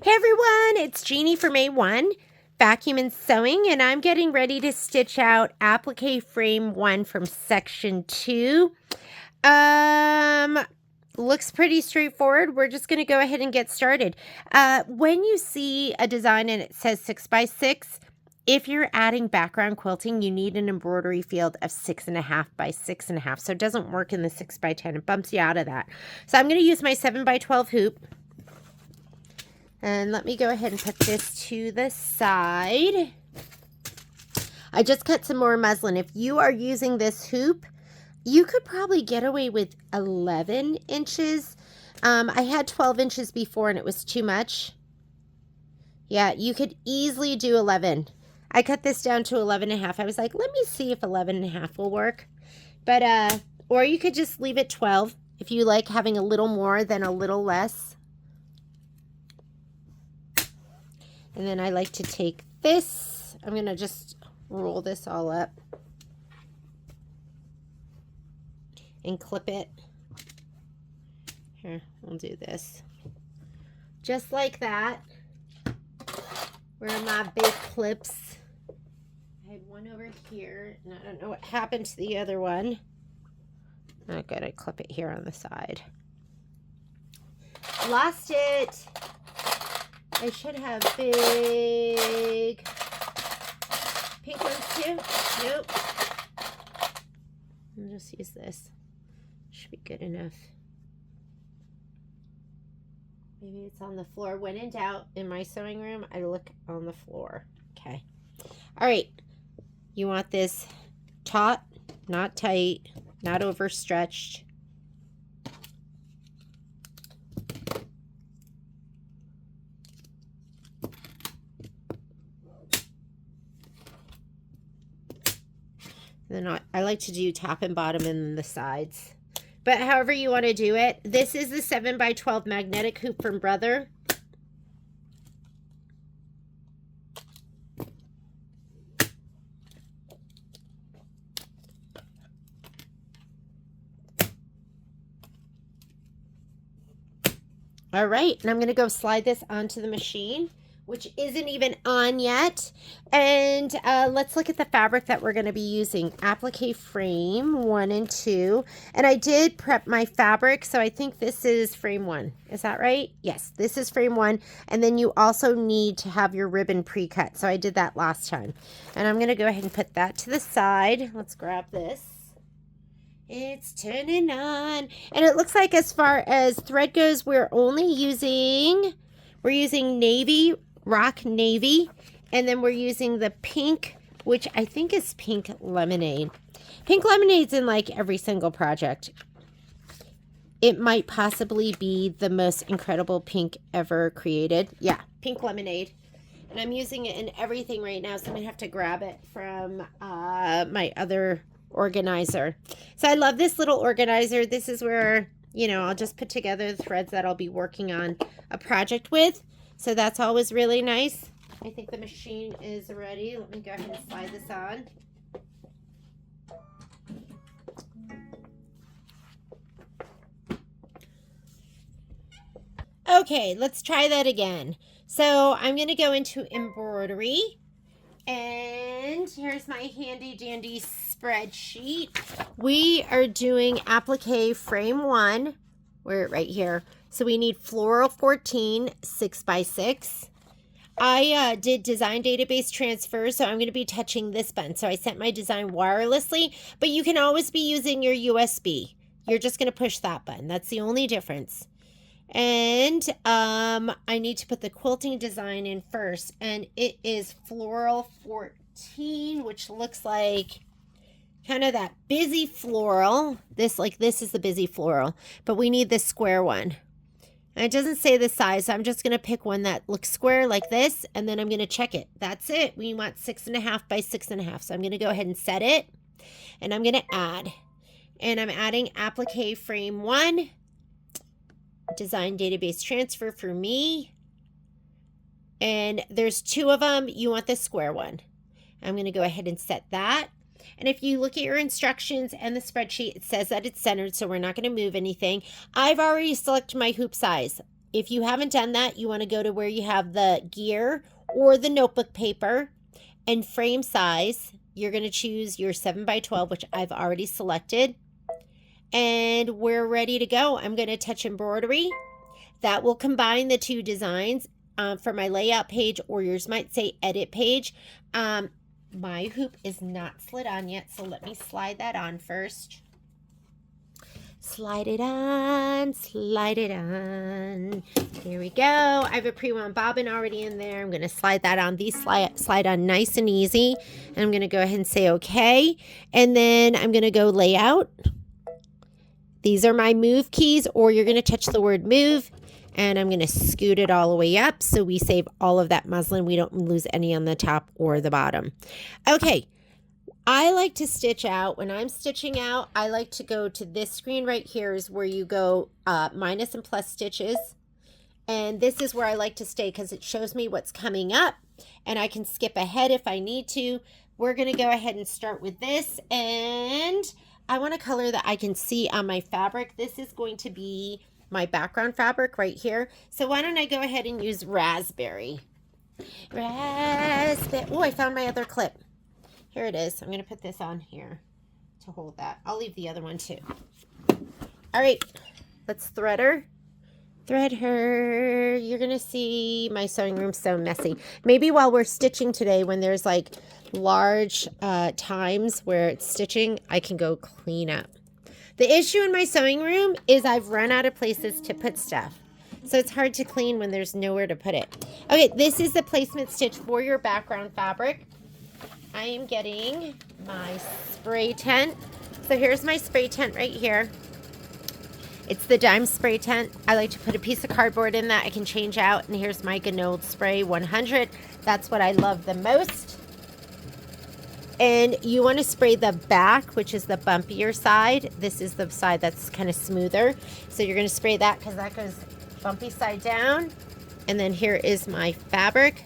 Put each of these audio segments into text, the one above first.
Hey everyone, it's Jeannie from A1 Vacuum and Sewing, and I'm getting ready to stitch out Applique Frame 1 from Section 2. Looks pretty straightforward. We're just going to go ahead and get started. When you see a design and it says 6x6, if you're adding background quilting, you need an embroidery field of 6.5 by 6.5. So it doesn't work in the 6x10. It bumps you out of that. So I'm going to use my 7x12 hoop. And let me go ahead and put this to the side. I just cut some more muslin. If you are using this hoop, you could probably get away with 11 inches. I had 12 inches before and it was too much. Yeah, you could easily do 11. I cut this down to 11.5. I was like, let me see if 11.5 will work. But, or you could just leave it 12 if you like having a little more than a little less. And then I like to take this, I'm going to just roll this all up and clip it. Here, we'll do this. Just like that. Where are my big clips? I had one over here, and I don't know what happened to the other one. I gotta clip it here on the side. Lost it. I should have big pink ones too. Nope. I'll just use this. Should be good enough. Maybe it's on the floor. When in doubt, in my sewing room, I look on the floor. Okay. All right. You want this taut, not tight, not overstretched. Then I like to do top and bottom and the sides. But however you want to do it. This is the 7x12 magnetic hoop from Brother. All right, and I'm going to go slide this onto the machine, which isn't even on yet. And let's look at the fabric that we're going to be using. Applique frame 1 and 2. And I did prep my fabric, so I think this is frame 1. Is that right? Yes, this is frame 1. And then you also need to have your ribbon pre-cut. So I did that last time. And I'm going to go ahead and put that to the side. Let's grab this. It's turning on. And it looks like as far as thread goes, we're using navy, rock navy, and then we're using the pink, which I think is pink lemonade. Pink lemonade's in like every single project. It might possibly be the most incredible pink ever created. Yeah, pink lemonade. And I'm using it in everything right now, so I'm gonna have to grab it from my other organizer. So I love this little organizer. This is where, you know, I'll just put together the threads that I'll be working on a project with. So that's always really nice. I think the machine is ready. Let me go ahead and slide this on. Okay, let's try that again. So I'm going to go into embroidery. And here's my handy dandy spreadsheet. We are doing Applique frame 1. We're right here. So we need floral 14, 6x6. I did design database transfer, so I'm going to be touching this button. So I sent my design wirelessly, but you can always be using your USB. You're just going to push that button. That's the only difference. And I need to put the quilting design in first, and it is floral 14, which looks like kind of that busy floral. This is the busy floral, but we need this square one. And it doesn't say the size, so I'm just going to pick one that looks square like this, and then I'm going to check it. That's it. We want 6.5 by 6.5. So I'm going to go ahead and set it, and I'm going to add. And I'm adding Applique frame 1. Design database transfer for me. And there's 2 of them. You want the square one. I'm going to go ahead and set that. And if you look at your instructions and the spreadsheet, it says that it's centered, so we're not going to move anything. I've already selected my hoop size. if you haven't done that, you want to go to where you have the gear or the notebook paper and frame size. You're going to choose your 7x12, which I've already selected. And we're ready to go. I'm going to touch embroidery. That will combine the two designs for my layout page, or yours might say edit page. My hoop is not slid on yet, so let me slide that on first. Slide it on, slide it on. Here we go. I have a pre-wound bobbin already in there. I'm going to slide that on. These slide on nice and easy. And I'm going to go ahead and say okay. And then I'm going to go layout. These are my move keys, or you're going to touch the word move. And I'm going to scoot it all the way up so we save all of that muslin. We don't lose any on the top or the bottom. Okay. I like to stitch out. When I'm stitching out, I like to go to this screen right here is where you go minus and plus stitches. And this is where I like to stay because it shows me what's coming up and I can skip ahead if I need to. We're going to go ahead and start with this, and I want a color that I can see on my fabric. This is going to be my background fabric right here. So why don't I go ahead and use raspberry. Raspberry. Oh, I found my other clip. Here it is. I'm going to put this on here to hold that. I'll leave the other one too. All right, let's thread her. Thread her. You're going to see my sewing room so messy. Maybe while we're stitching today, when there's like large times where it's stitching, I can go clean up. The issue in my sewing room is I've run out of places to put stuff. So it's hard to clean when there's nowhere to put it. Okay, this is the placement stitch for your background fabric. I am getting my spray tent. So here's my spray tent right here. It's the dime spray tent. I like to put a piece of cardboard in that I can change out. And here's my Ganode spray 100. That's what I love the most. And you want to spray the back, which is the bumpier side. This is the side that's kind of smoother. So you're going to spray that because that goes bumpy side down. And then here is my fabric.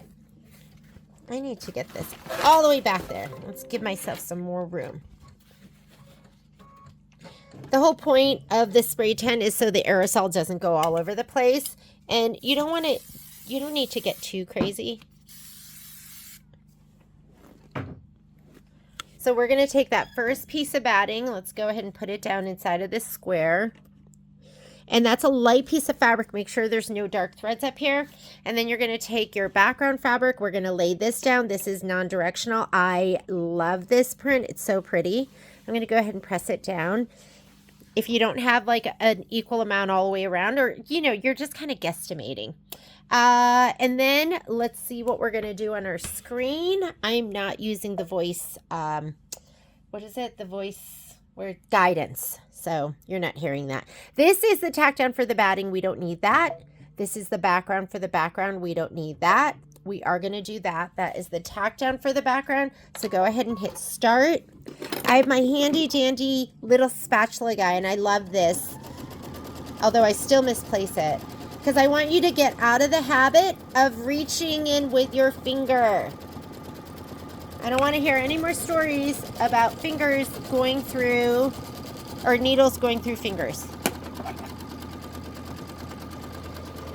I need to get this all the way back there. Let's give myself some more room. The whole point of the spray tent is so the aerosol doesn't go all over the place. And you don't want it, you don't need to get too crazy. So we're going to take that first piece of batting. Let's go ahead and put it down inside of this square. And that's a light piece of fabric. Make sure there's no dark threads up here. And then you're going to take your background fabric. We're going to lay this down. This is non-directional. I love this print. It's so pretty. I'm going to go ahead and press it down. If you don't have like an equal amount all the way around, or, you know, you're just kind of guesstimating. And then let's see what we're going to do on our screen. I'm not using the voice. What is it? The voice where guidance. So you're not hearing that. This is the tack down for the batting. We don't need that. This is the background for the background. We don't need that. We are going to do that. That is the tack down for the background. So go ahead and hit start. I have my handy dandy little spatula guy, and I love this, although I still misplace it, because I want you to get out of the habit of reaching in with your finger. I don't want to hear any more stories about fingers going through, or needles going through fingers.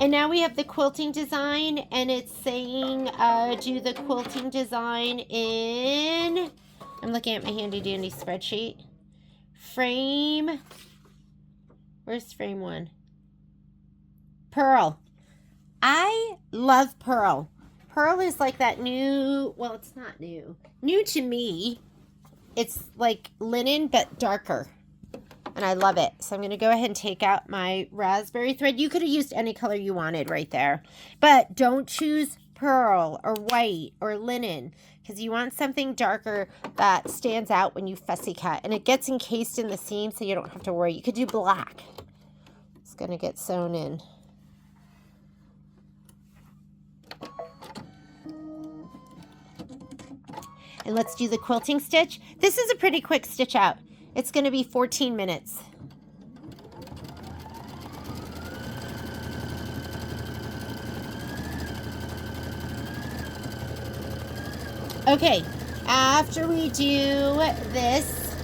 And now we have the quilting design, and it's saying do the quilting design in, I'm looking at my handy dandy spreadsheet. Frame, where's frame 1? Pearl. I love pearl. Pearl is like that new, well, it's not new. New to me. It's like linen, but darker. And I love it. So I'm going to go ahead and take out my raspberry thread. You could have used any color you wanted right there. But don't choose pearl or white or linen, because you want something darker that stands out when you fussy cut. And it gets encased in the seam, so you don't have to worry. You could do black. It's going to get sewn in. And let's do the quilting stitch. This is a pretty quick stitch out. It's going to be 14 minutes. Okay, after we do this,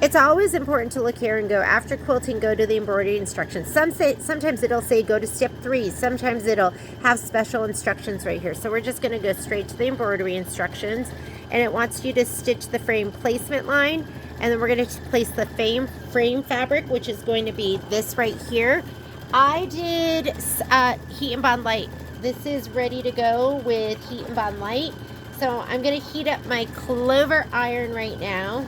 It's always important to look here and go, after quilting, go to the embroidery instructions. Sometimes it'll say go to step 3. Sometimes it'll have special instructions right here. So we're just going to go straight to the embroidery instructions. And it wants you to stitch the frame placement line. And then we're going to place the frame fabric, which is going to be this right here. I did Heat and Bond Light. This is ready to go with Heat and Bond Light. So I'm going to heat up my Clover iron right now.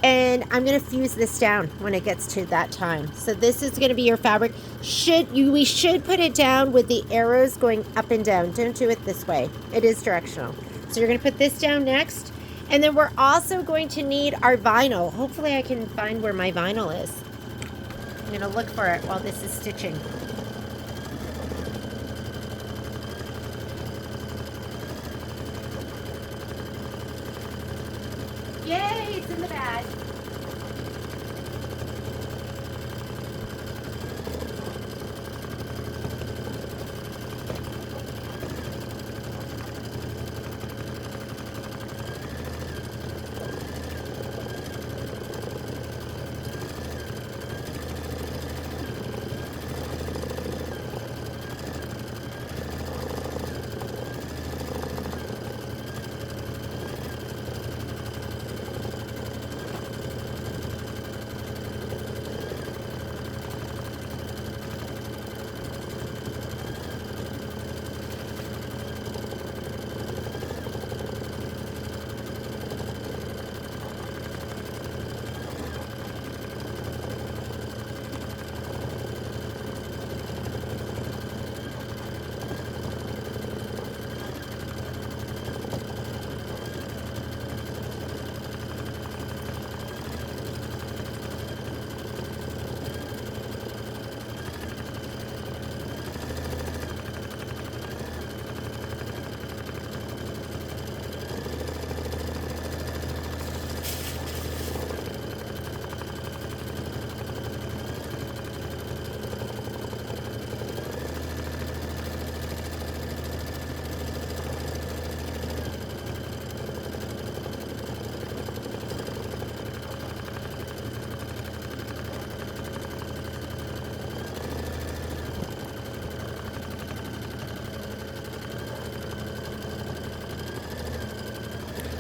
And I'm going to fuse this down when it gets to that time. So this is going to be your fabric. We should put it down with the arrows going up and down. Don't do it this way. It is directional. So you're going to put this down next. And then we're also going to need our vinyl. Hopefully I can find where my vinyl is. I'm going to look for it while this is stitching. Yay, it's in the bag.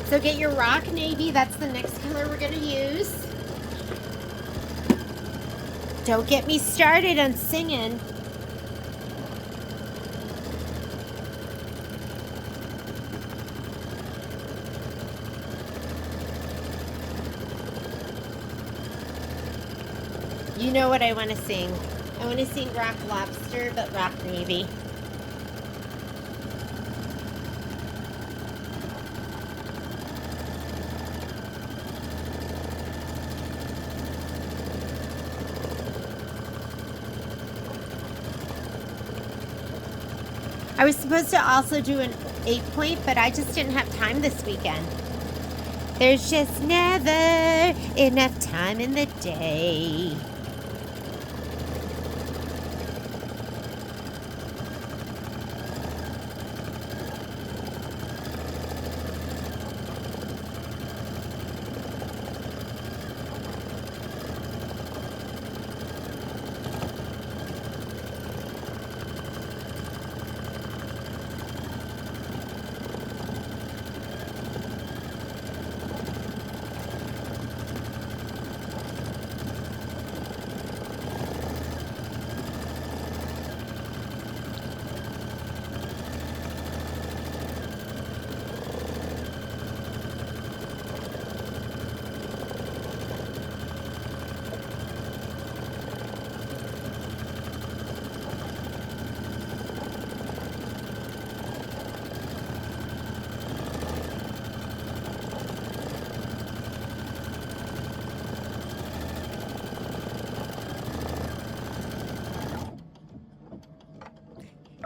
So get your rock navy. That's the next color we're going to use. Don't get me started on singing. You know what I want to sing. I want to sing Rock Lobster, but Rock Navy. I was supposed to also do an 8-point, but I just didn't have time this weekend. There's just never enough time in the day.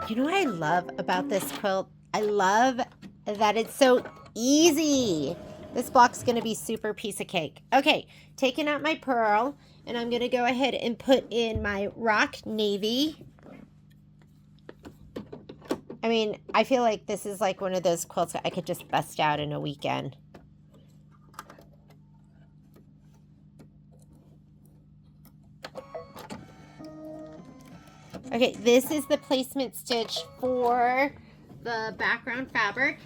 You know what I love about this quilt? I love that it's so easy. This block's going to be super piece of cake. Okay, taking out my pearl, and I'm going to go ahead and put in my rock navy. I mean, I feel like this is like one of those quilts that I could just bust out in a weekend. Okay, this is the placement stitch for the background fabric.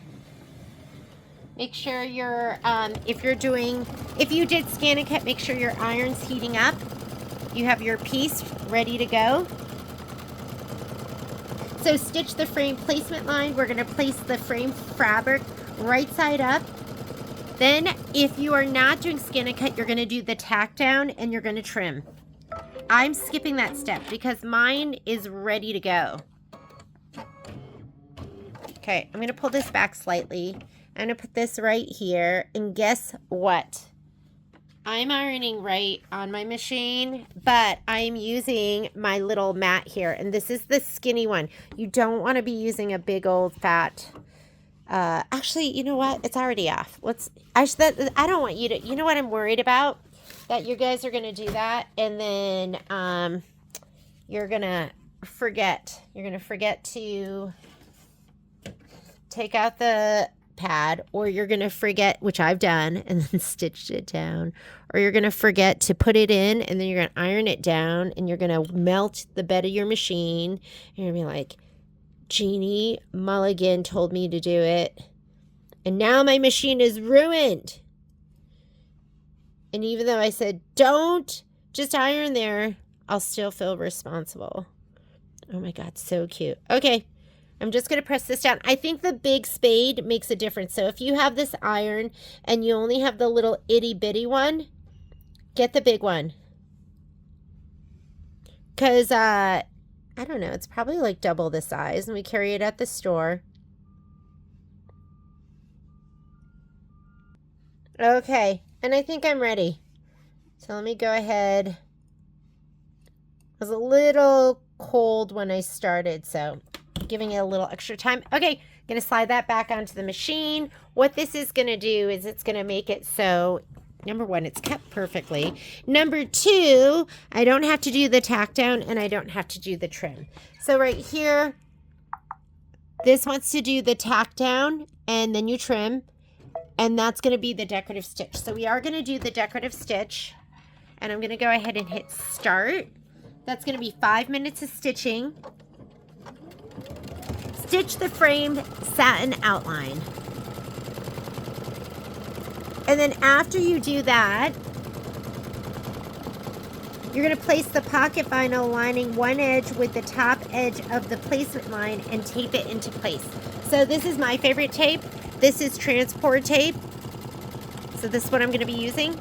Make sure you're, if you did scan and cut, make sure your iron's heating up. You have your piece ready to go. So stitch the frame placement line. We're going to place the frame fabric right side up. Then if you are not doing scan and cut, you're going to do the tack down and you're going to trim. I'm skipping that step because mine is ready to go. Okay, I'm going to pull this back slightly. I'm going to put this right here, and guess what? I'm ironing right on my machine, but I'm using my little mat here, and this is the skinny one. You don't want to be using a big old fat, actually, you know what? It's already off. I don't want you to, you know what I'm worried about? That you guys are going to do that, and then you're going to forget. You're going to forget to take out the pad, or you're going to forget, which I've done, and then stitched it down, or you're going to forget to put it in, and then you're going to iron it down, and you're going to melt the bed of your machine, and you're going to be like, Jeannie Mulligan told me to do it, and now my machine is ruined. And even though I said, don't just iron there, I'll still feel responsible. Oh my God, so cute. Okay. I'm just going to press this down. I think the big spade makes a difference. So if you have this iron and you only have the little itty bitty one, get the big one. Because, I don't know, it's probably like double the size, and we carry it at the store. Okay, and I think I'm ready. So let me go ahead. It was a little cold when I started, so giving it a little extra time. Okay, gonna slide that back onto the machine. What this is gonna do is it's gonna make it so, number one, it's kept perfectly. Number two, I don't have to do the tack down and I don't have to do the trim. So right here, this wants to do the tack down and then you trim, and that's gonna be the decorative stitch. So we are gonna do the decorative stitch, and I'm gonna go ahead and hit start. That's gonna be 5 minutes of stitching. Stitch the framed satin outline. And then after you do that, you're going to place the pocket vinyl lining one edge with the top edge of the placement line and tape it into place. So this is my favorite tape. This is transport tape. So this is what I'm going to be using.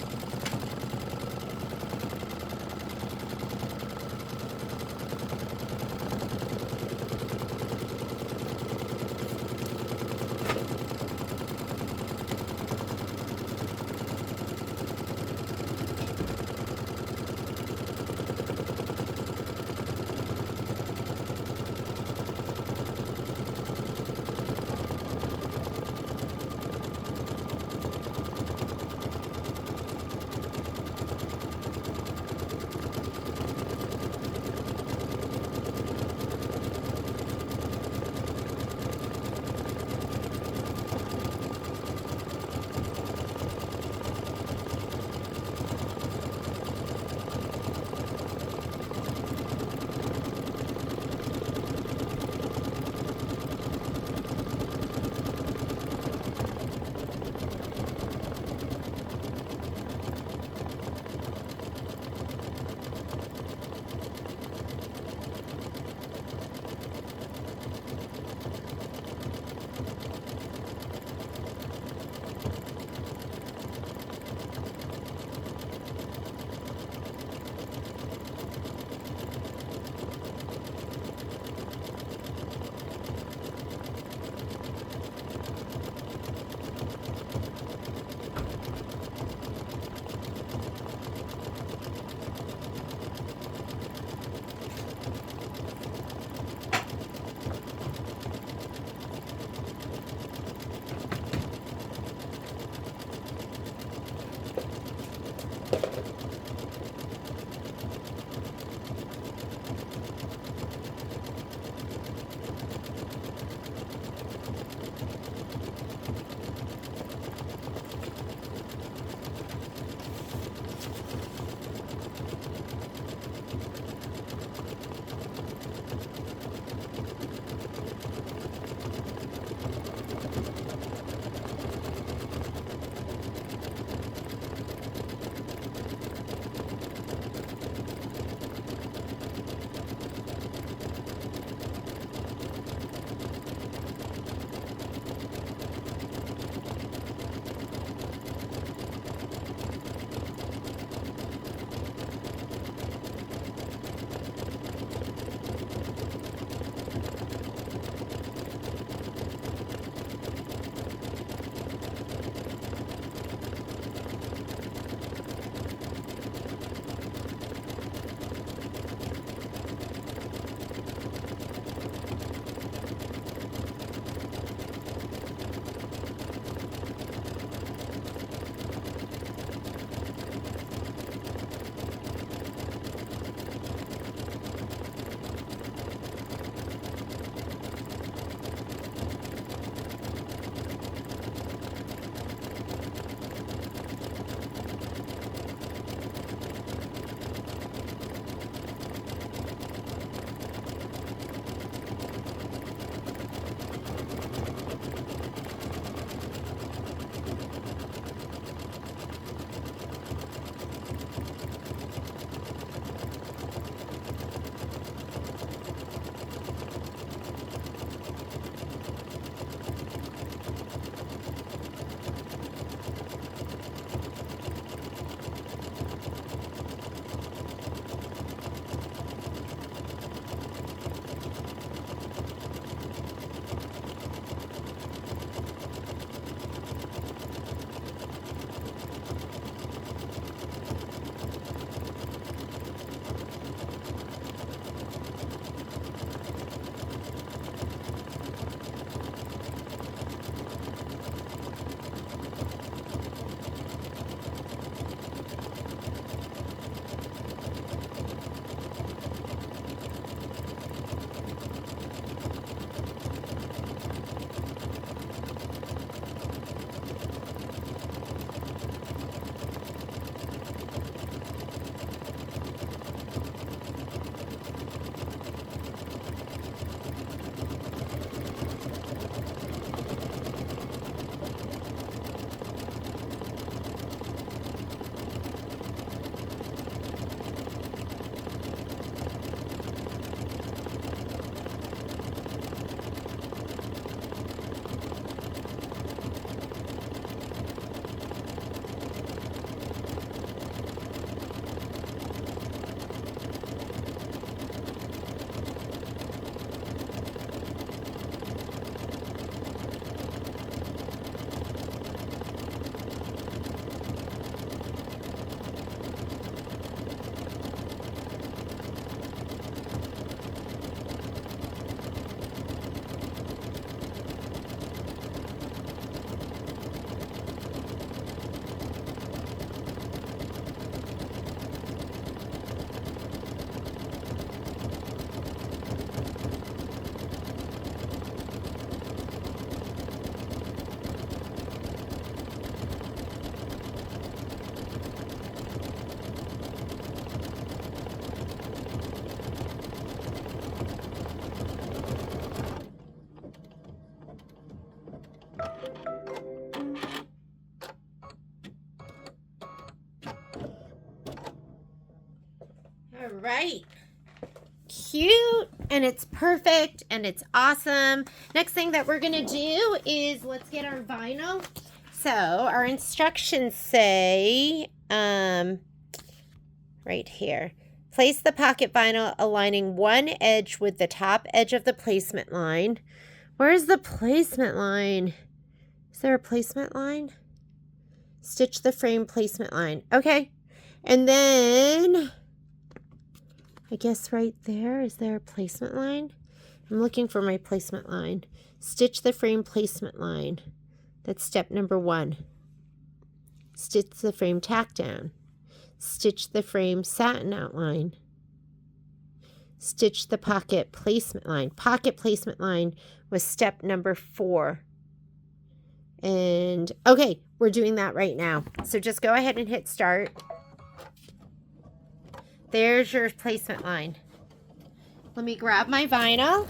right. Cute, and it's perfect, and it's awesome. Next thing that we're gonna do is let's get our vinyl. So our instructions say right here, place the pocket vinyl aligning one edge with the top edge of the placement line. Where's the placement line? Is there a placement line? Stitch the frame placement line. Okay, and then I guess right there, is there a placement line? I'm looking for my placement line. Stitch the frame placement line. That's step number 1. Stitch the frame tack down. Stitch the frame satin outline. Stitch the pocket placement line. Pocket placement line was step number 4. And okay, we're doing that right now. So just go ahead and hit start. There's your placement line. Let me grab my vinyl.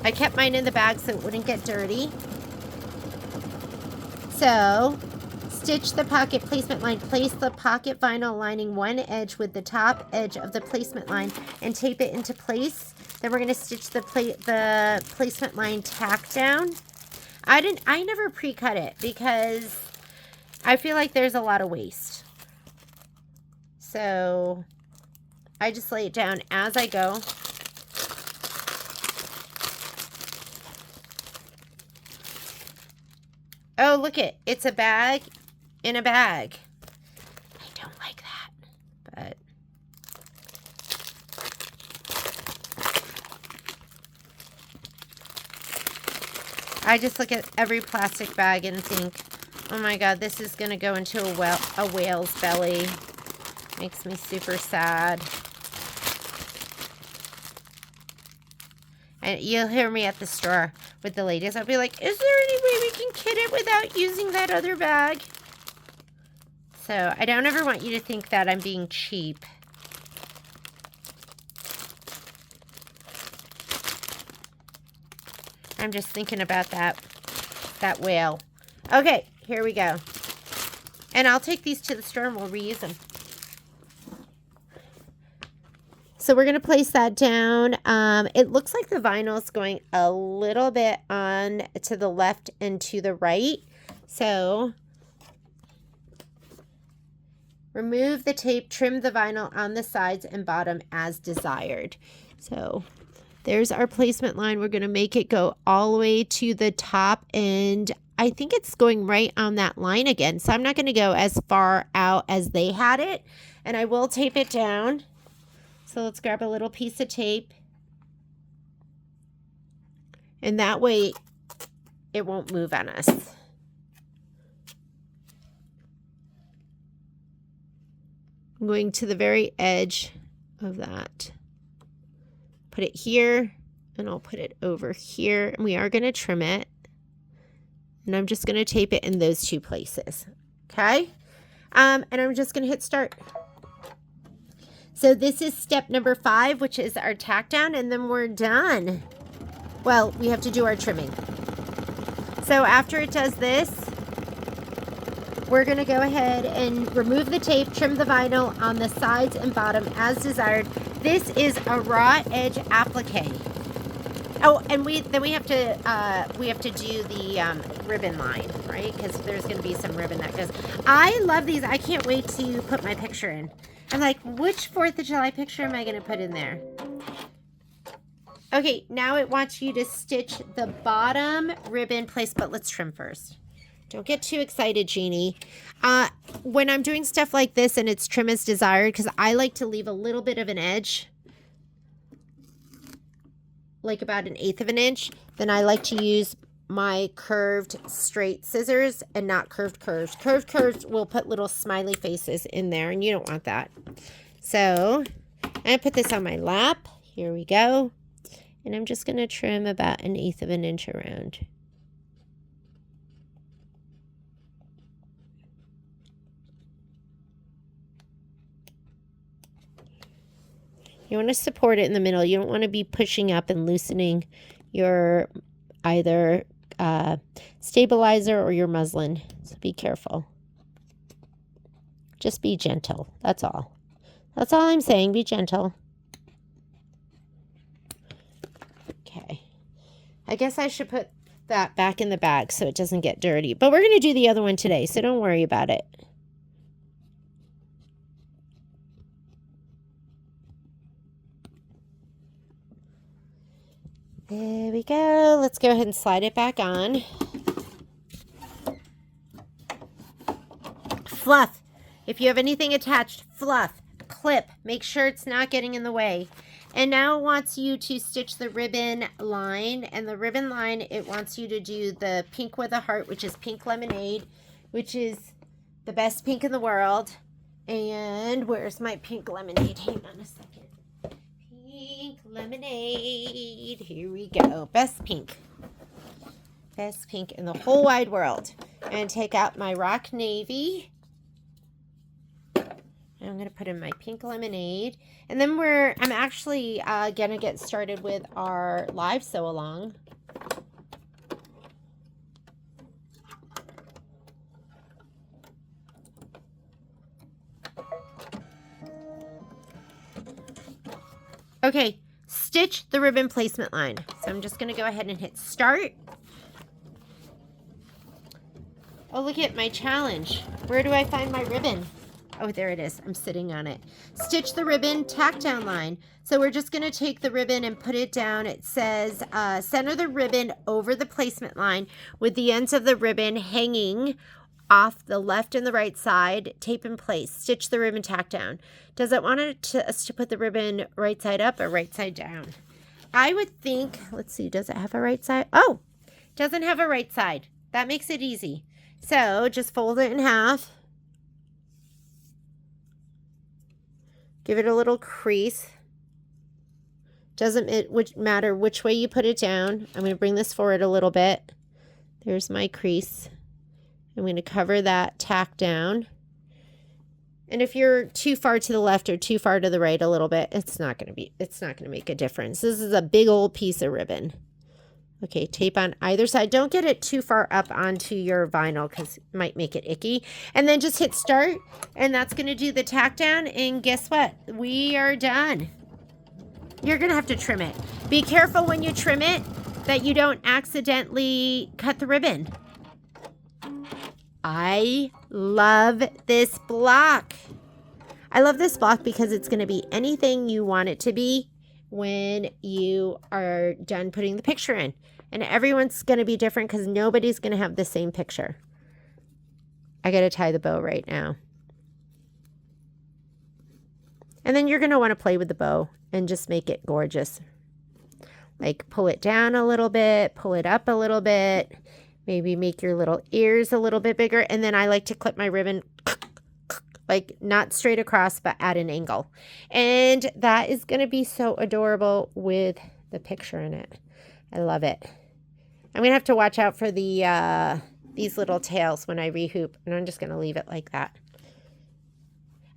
I kept mine in the bag so it wouldn't get dirty. So, stitch the pocket placement line. Place the pocket vinyl lining one edge with the top edge of the placement line and tape it into place. Then we're going to stitch the placement line tack down. I never pre-cut it because I feel like there's a lot of waste. So I just lay it down as I go. Oh, look it. It's a bag in a bag. I don't like that, but I just look at every plastic bag and think, oh my God, this is going to go into a whale's belly. Makes me super sad. And you'll hear me at the store with the ladies. I'll be like, is there any way we can kit it without using that other bag? So I don't ever want you to think that I'm being cheap. I'm just thinking about that whale. Okay, here we go. And I'll take these to the store and we'll reuse them. So we're going to place that down. It looks like the vinyl is going a little bit on to the left and to the right. So remove the tape, trim the vinyl on the sides and bottom as desired. So there's our placement line. We're going to make it go all the way to the top, and I think it's going right on that line again. So I'm not going to go as far out as they had it, and I will tape it down. So let's grab a little piece of tape, and that way it won't move on us. I'm going to the very edge of that. Put it here, and I'll put it over here, and we are going to trim it. And I'm just going to tape it in those two places. Okay? And I'm just going to hit start. So this is step number 5, which is our tack down, and then we're done. Well, we have to do our trimming. So after it does this, we're going to go ahead and remove the tape, trim the vinyl on the sides and bottom as desired. This is a raw edge applique. Oh, and we have to do the ribbon line, right? Because there's going to be some ribbon that goes. I love these. I can't wait to put my picture in. I'm like, which 4th of July picture am I going to put in there? Okay, now it wants you to stitch the bottom ribbon place, but let's trim first. Don't get too excited, Jeannie. When I'm doing stuff like this and it's trim as desired, because I like to leave a little bit of an edge, like about 1/8 of an inch, then I like to use my curved straight scissors and not curved curves. Curved curves will put little smiley faces in there, and you don't want that. So I'm going to put this on my lap. Here we go. And I'm just going to trim about 1/8 of an inch around. You want to support it in the middle. You don't want to be pushing up and loosening your either stabilizer or your muslin. So be careful. Just be gentle. That's all. That's all I'm saying. Be gentle. I guess I should put that back in the bag so it doesn't get dirty. But we're going to do the other one today, so don't worry about it. There we go. Let's go ahead and slide it back on. Fluff. If you have anything attached, fluff, clip. Make sure it's not getting in the way. And now it wants you to stitch the ribbon line. And the ribbon line, it wants you to do the pink with a heart, which is Pink Lemonade, which is the best pink in the world. And where's my Pink Lemonade? Hang on a second. Pink Lemonade. Here we go. Best pink. Best pink in the whole wide world. And take out my Rock Navy. I'm going to put in my Pink Lemonade. And then I'm actually going to get started with our live sew along. Okay, stitch the ribbon placement line. So I'm just going to go ahead and hit start. Oh, look at my challenge. Where do I find my ribbon? Oh, there it is. I'm sitting on it. Stitch the ribbon tack down line. So we're just going to take the ribbon and put it down. It says center the ribbon over the placement line with the ends of the ribbon hanging off the left and the right side. Tape in place. Stitch the ribbon tack down. Does it want us to put the ribbon right side up or right side down? I would think, let's see, does it have a right side? Oh, doesn't have a right side. That makes it easy. So just fold it in half. Give it a little crease. Doesn't matter which way you put it down. I'm going to bring this forward a little bit. There's my crease. I'm going to cover that tack down. And if you're too far to the left or too far to the right a little bit, it's not going to make a difference. This is a big old piece of ribbon. Okay, tape on either side. Don't get it too far up onto your vinyl because it might make it icky. And then just hit start, and that's going to do the tack down. And guess what? We are done. You're going to have to trim it. Be careful when you trim it that you don't accidentally cut the ribbon. I love this block. I love this block because it's going to be anything you want it to be when you are done putting the picture in. And everyone's going to be different because nobody's going to have the same picture. I got to tie the bow right now. And then you're going to want to play with the bow and just make it gorgeous. Like pull it down a little bit, pull it up a little bit, maybe make your little ears a little bit bigger. And then I like to clip my ribbon like not straight across, but at an angle. And that is going to be so adorable with the picture in it. I love it. I'm going to have to watch out for these little tails when I rehoop. And I'm just going to leave it like that.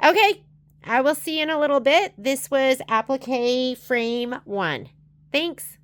Okay. I will see you in a little bit. This was Applique Frame 1. Thanks.